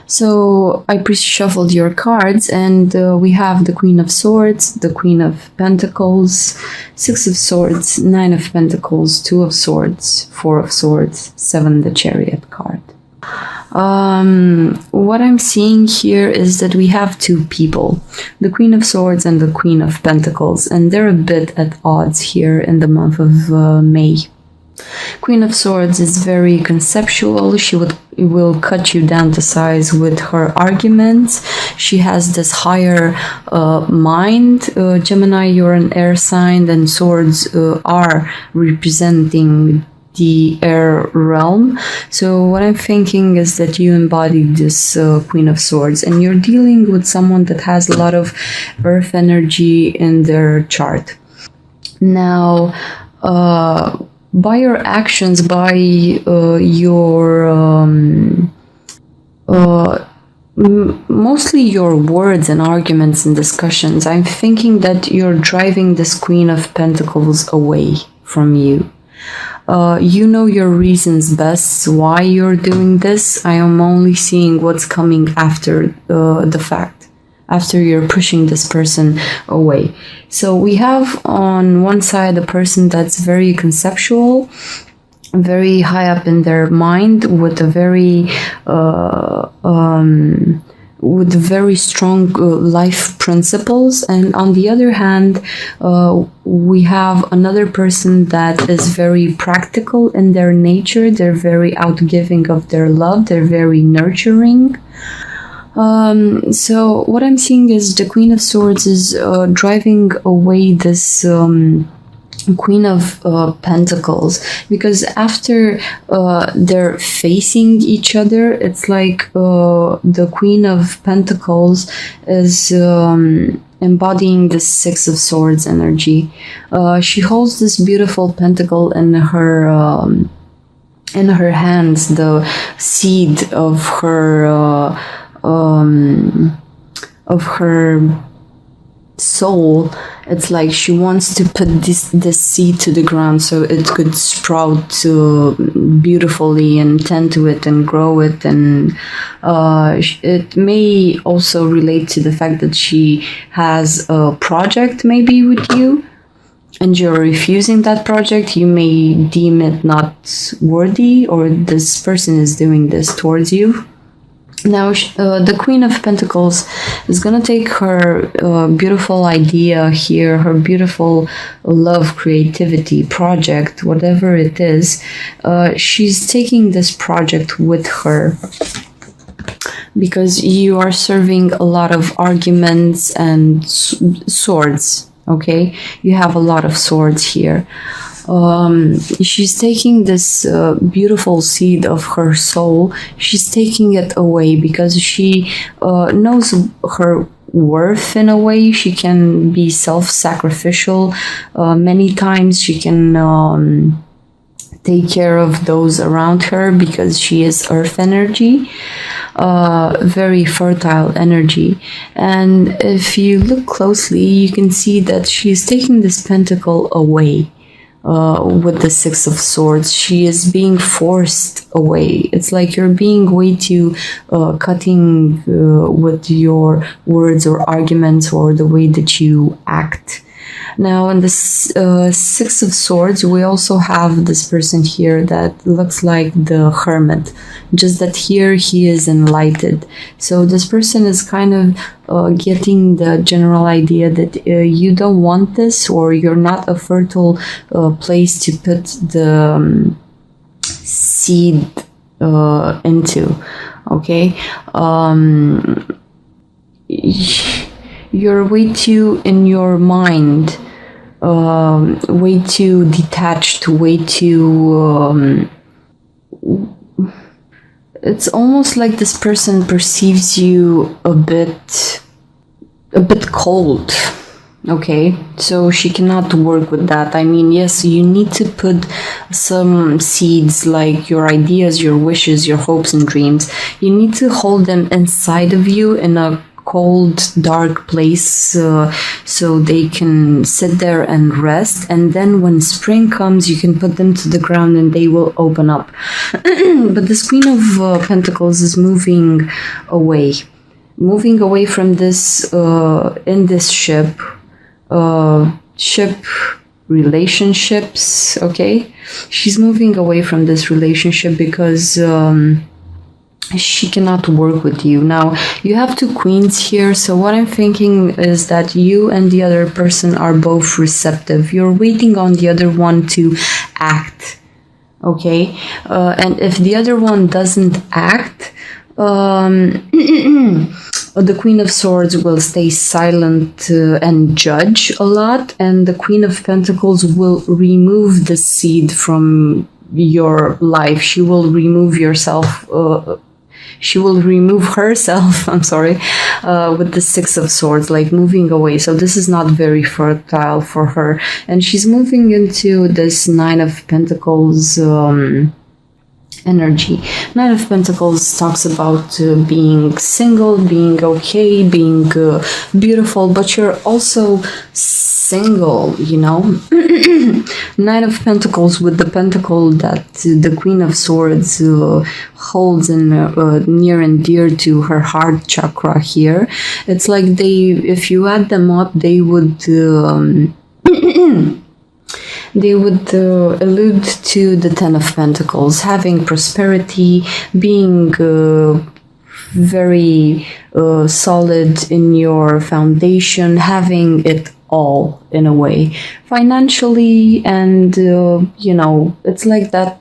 So I pre-shuffled your cards, and we have the Queen of Swords, the Queen of Pentacles, Six of Swords, Nine of Pentacles, Two of Swords, Four of Swords, Seven, the Chariot card. What I'm seeing here is that we have two people, the Queen of Swords and the Queen of Pentacles, and they're a bit at odds here in the month of May. Queen of Swords is very conceptual. She will cut you down to size with her arguments. She has this higher mind. Gemini, you're an air sign, and swords are representing the air realm. So what I'm thinking is that you embody this Queen of Swords, and you're dealing with someone that has a lot of earth energy in their chart. Now, by your actions, by your mostly your words and arguments and discussions, I'm thinking that you're driving this Queen of Pentacles away from you. You know your reasons best why you're doing this. I am only seeing what's coming after the fact, after you're pushing this person away. So we have on one side a person that's very conceptual, very high up in their mind, with a very strong life principles, and on the other hand, we have another person that is very practical in their nature. They're very outgiving of their love. They're very nurturing. So what I'm seeing is the Queen of Swords is driving away this Queen of Pentacles, because after they're facing each other, it's like the Queen of Pentacles is embodying the Six of Swords energy. She holds this beautiful pentacle in her hands, the seed of her soul. It's like she wants to put this seed to the ground so it could sprout beautifully and tend to it and grow it. And it may also relate to the fact that she has a project maybe with you, and you're refusing that project. You may deem it not worthy, or this person is doing this towards you. Now, the Queen of Pentacles is going to take her beautiful idea here, her beautiful love, creativity, project, whatever it is. She's taking this project with her, because you are serving a lot of arguments and swords, okay? You have a lot of swords here. She's taking this beautiful seed of her soul. She's taking it away because she knows her worth in a way. She can be self-sacrificial. Many times she can take care of those around her because she is earth energy. Very fertile energy. And if you look closely, you can see that she's taking this pentacle away. With the Six of Swords, she is being forced away. It's like you're being way too cutting with your words or arguments or the way that you act. Now, in the Six of Swords, we also have this person here that looks like the Hermit, just that here he is enlightened. So this person is kind of getting the general idea that you don't want this, or you're not a fertile place to put the seed into, okay? You're way too in your mind, way too detached, way too it's almost like this person perceives you a bit cold, okay? So she cannot work with that. I mean, yes, you need to put some seeds, like your ideas, your wishes, your hopes and dreams. You need to hold them inside of you in a cold, dark place so they can sit there and rest. And then when spring comes, you can put them to the ground and they will open up. But this Queen of Pentacles is moving away from this in this ship relationships. Okay, she's moving away from this relationship because she cannot work with you. Now you have two queens here, so what I'm thinking is that you and the other person are both receptive. You're waiting on the other one to act. Okay, and if the other one doesn't act, the Queen of Swords will stay silent and judge a lot, and the Queen of Pentacles will remove the seed from your life. She will remove herself, I'm sorry, with the Six of Swords, like moving away. So this is not very fertile for her. And she's moving into this Nine of Pentacles energy. Nine of Pentacles talks about being single, being okay, being beautiful, but you're also single, you know. Nine of Pentacles with the pentacle that the Queen of Swords holds in near and dear to her heart chakra here. It's like if you add them up, they would allude to the Ten of Pentacles, having prosperity, being very solid in your foundation, having it all in a way, financially, and you know, it's like that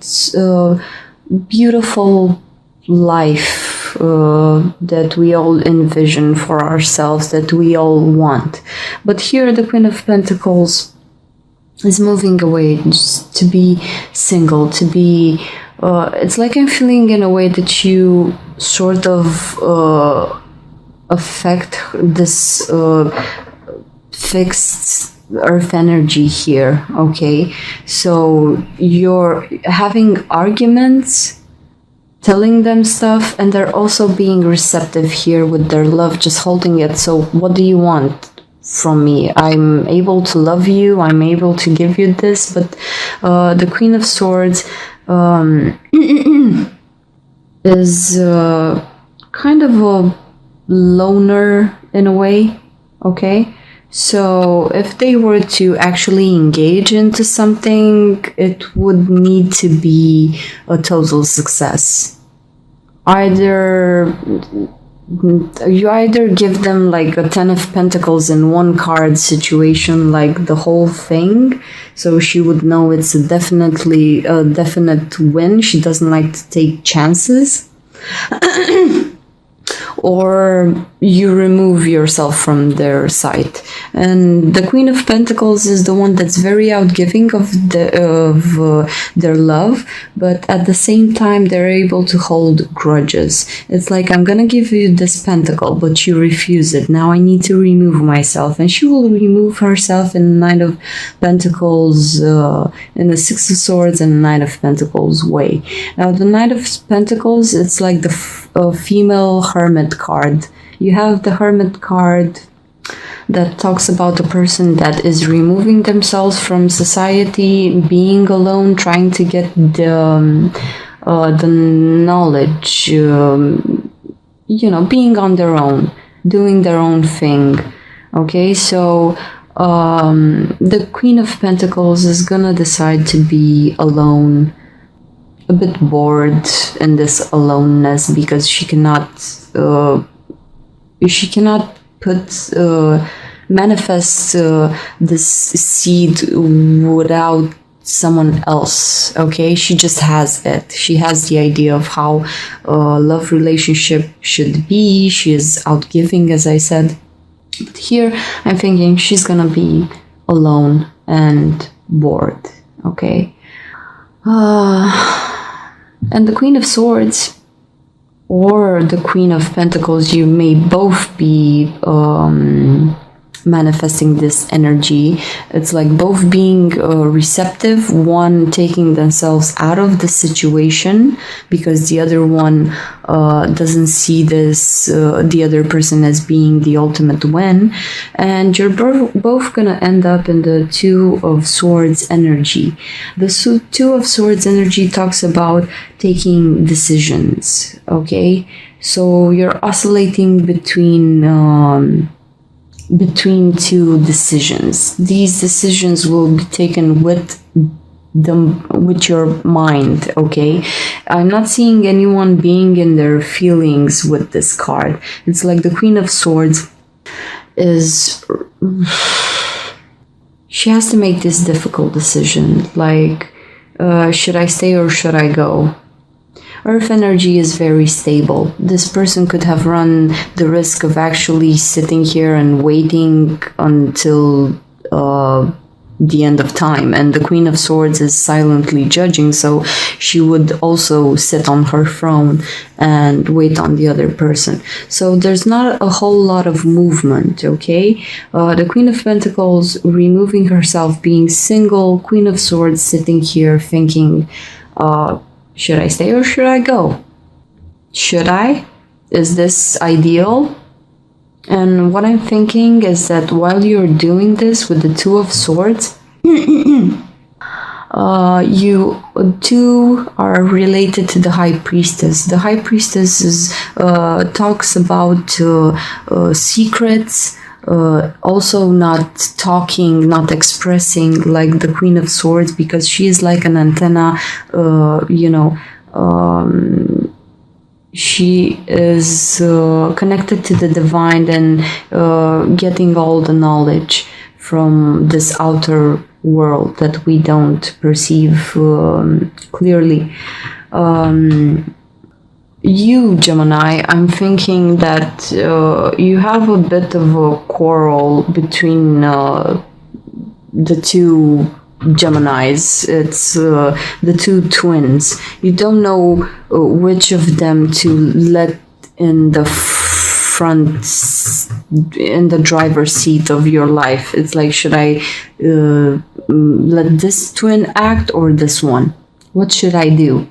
beautiful life that we all envision for ourselves, that we all want. But here the Queen of Pentacles is moving away just to be single, to be it's like I'm feeling in a way that you sort of affect this fixed earth energy here. Okay, so you're having arguments, telling them stuff, and they're also being receptive here with their love, just holding it. So what do you want from me? I'm able to love you, I'm able to give you this, but the Queen of Swords is kind of a loner in a way. Okay, so if they were to actually engage into something, it would need to be a total success. You either give them like a Ten of Pentacles in one card situation, like the whole thing, so she would know it's a definite win. She doesn't like to take chances. Or you remove yourself from their sight. And the Queen of Pentacles is the one that's very outgiving of their love, but at the same time they're able to hold grudges. It's like, I'm gonna give you this pentacle, but you refuse it. Now I need to remove myself, and she will remove herself in the Nine of Pentacles, in the Six of Swords and the Nine of Pentacles way. Now the Knight of Pentacles, it's like the female hermit card. You have the Hermit card that talks about the person that is removing themselves from society, being alone, trying to get the knowledge, you know, being on their own, doing their own thing. Okay, so the Queen of Pentacles is gonna decide to be alone, a bit bored in this aloneness, because she cannot manifest this seed without someone else. Okay, she just has it. She has the idea of how a love relationship should be. She is outgiving, as I said. But here I'm thinking she's gonna be alone and bored. Okay. And the Queen of Swords or the Queen of Pentacles, you may both be manifesting this energy. It's like both being receptive, one taking themselves out of the situation because the other one doesn't see this, the other person as being the ultimate win. And you're both gonna end up in the Two of Swords energy. The Two of Swords energy talks about taking decisions, okay? So you're oscillating between two decisions. These decisions will be taken with your mind, okay? I'm not seeing anyone being in their feelings with this card. It's like the Queen of Swords is, she has to make this difficult decision, like should I stay or should I go? Earth energy is very stable. This person could have run the risk of actually sitting here and waiting until the end of time. And the Queen of Swords is silently judging, so she would also sit on her throne and wait on the other person. So there's not a whole lot of movement, okay? The Queen of Pentacles removing herself, being single, Queen of Swords sitting here thinking, should I stay or should I go? Should I? Is this ideal? And what I'm thinking is that while you're doing this with the Two of Swords, you two are related to the High Priestess. The High Priestess talks about secrets, also not talking, not expressing like the Queen of Swords, because she is like an antenna, she is connected to the divine and getting all the knowledge from this outer world that we don't perceive clearly. You, Gemini, I'm thinking that you have a bit of a quarrel between the two Geminis. It's the two twins. You don't know which of them to let in the front, in the driver's seat of your life. It's like, should I let this twin act or this one? What should I do?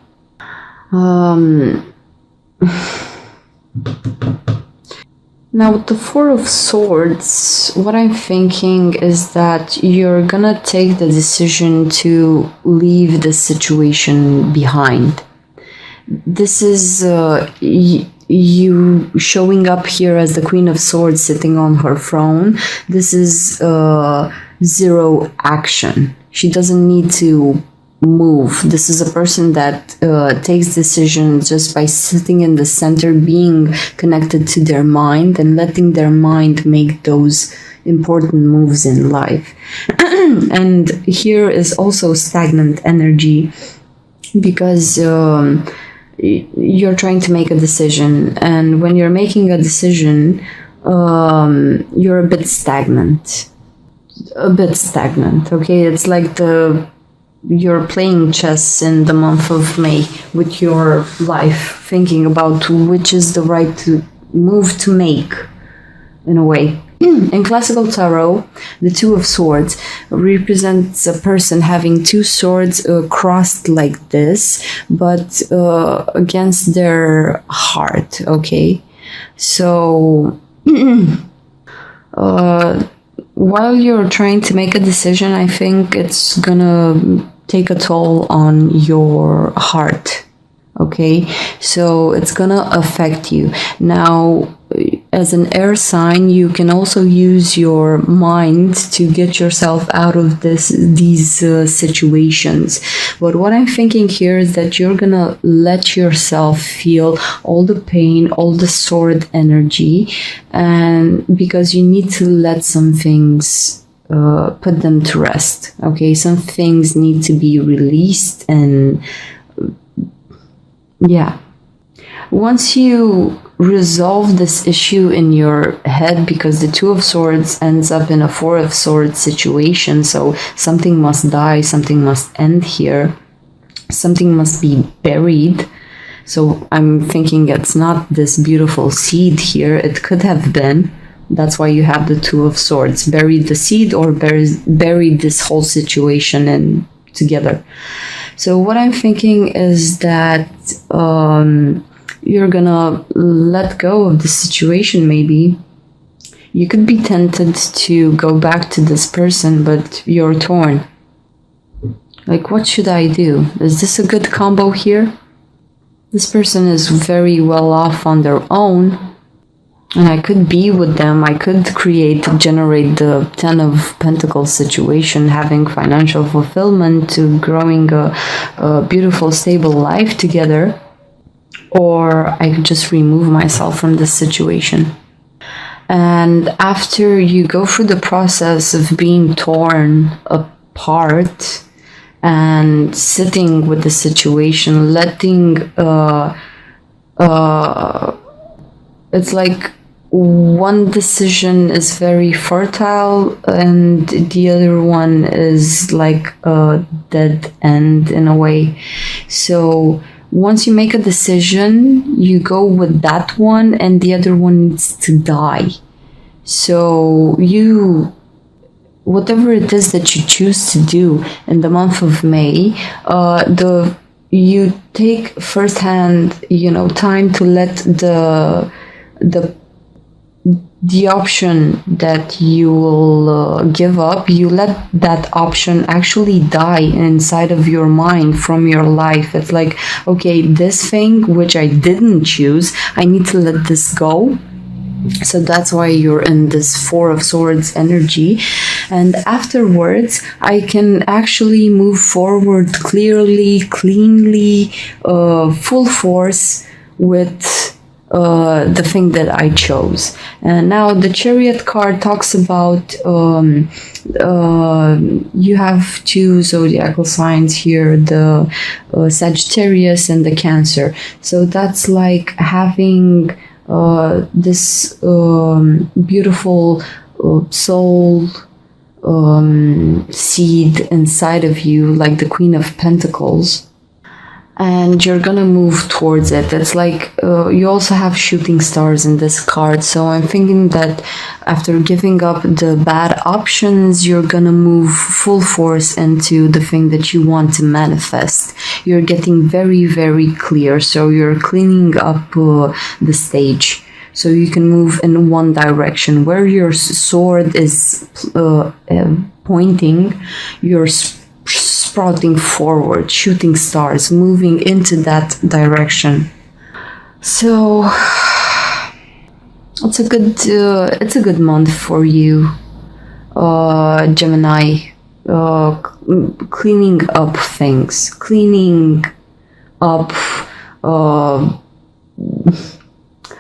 Now, with the Four of Swords, what I'm thinking is that you're gonna take the decision to leave the situation behind. This is you showing up here as the Queen of Swords sitting on her throne. This is zero action. She doesn't need to move. This is a person that takes decisions just by sitting in the center, being connected to their mind and letting their mind make those important moves in life. And here is also stagnant energy, because you're trying to make a decision, and when you're making a decision, you're a bit stagnant. Okay, it's like you're playing chess in the month of May with your life, thinking about which is the right move to make, in a way. In classical tarot, the Two of Swords represents a person having two swords crossed like this, but against their heart, okay? So, while you're trying to make a decision, I think it's gonna take a toll on your heart, okay? So it's gonna affect you. Now, as an air sign, you can also use your mind to get yourself out of these situations. But what I'm thinking here is that you're gonna let yourself feel all the pain, all the sword energy, and because you need to let some things put them to rest. Okay, some things need to be released, and yeah. Once you resolve this issue in your head, because the Two of Swords ends up in a Four of Swords situation, so something must die, something must end here, something must be buried. So I'm thinking it's not this beautiful seed here. It could have been, That's why you have the Two of Swords. Buried the seed, or buried this whole situation in together. So what I'm thinking is that you're gonna let go of the situation. Maybe you could be tempted to go back to this person, but you're torn. Like, what should I do? Is this a good combo here? This person is very well off on their own, and I could be with them. I could generate the Ten of Pentacles situation, having financial fulfillment, to growing a beautiful, stable life together. Or I could just remove myself from this situation. And after you go through the process of being torn apart and sitting with the situation, letting it's like one decision is very fertile and the other one is like a dead end in a way. So once you make a decision, you go with that one, and the other one needs to die. So whatever it is that you choose to do in the month of May, you take firsthand, time to let the option that you will give up, you let that option actually die inside of your mind from your life. It's like, okay, this thing which I didn't choose, I need to let this go. So that's why you're in this Four of Swords energy. And afterwards, I can actually move forward clearly, cleanly, full force with the thing that I chose. And now the Chariot card talks about you have two zodiacal signs here, the Sagittarius and the Cancer. So that's like having this beautiful soul seed inside of you, like the Queen of Pentacles. And you're gonna move towards it. It's like you also have shooting stars in this card. So I'm thinking that after giving up the bad options, you're gonna move full force into the thing that you want to manifest. You're getting very, very clear. So you're cleaning up the stage. So you can move in one direction. Where your sword is pointing, you're sprouting forward, shooting stars, moving into that direction. So it's a good month for you, Gemini. Cleaning up things, cleaning up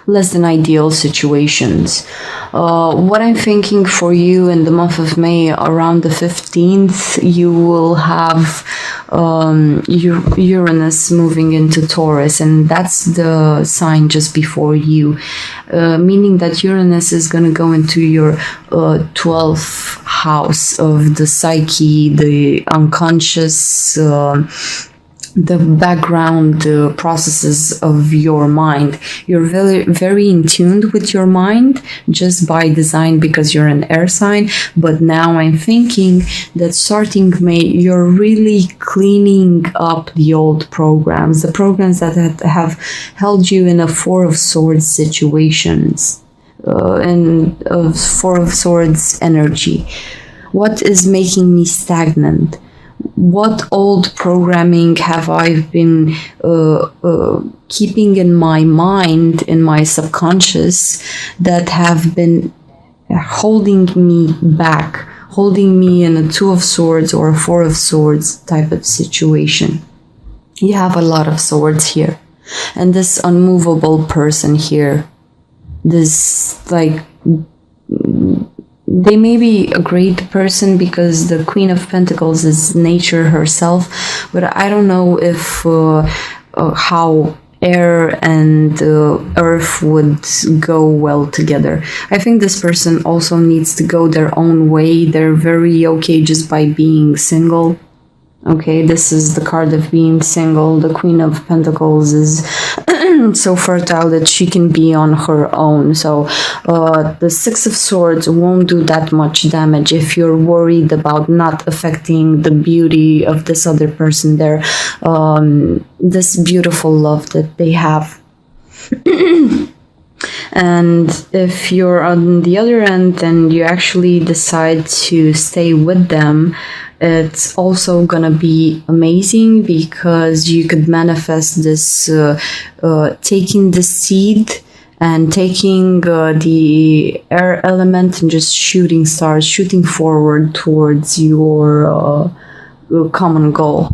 less than ideal situations. What I'm thinking for you in the month of May, around the 15th, you will have Uranus moving into Taurus, and that's the sign just before you, meaning that Uranus is going to go into your 12th house of the psyche, the unconscious, the background processes of your mind. You're very, very in tune with your mind just by design because you're an air sign. But now I'm thinking that starting May, you're really cleaning up the old programs, the programs that have held you in a Four of Swords situations, and Four of Swords energy. What is making me stagnant? What old programming have I been keeping in my mind, in my subconscious, that have been holding me back, holding me in a Two of Swords or a Four of Swords type of situation? You have a lot of swords here. And this unmovable person here, this like... They may be a great person because the Queen of Pentacles is nature herself, but I don't know if how air and earth would go well together. I think this person also needs to go their own way. They're very okay just by being single. Okay, this is the card of being single. The Queen of Pentacles is so fertile that she can be on her own. So the Six of Swords won't do that much damage if you're worried about not affecting the beauty of this other person there, this beautiful love that they have. And if you're on the other end and you actually decide to stay with them, it's also gonna be amazing, because you could manifest this taking the seed and taking the air element and just shooting stars, shooting forward towards your common goal.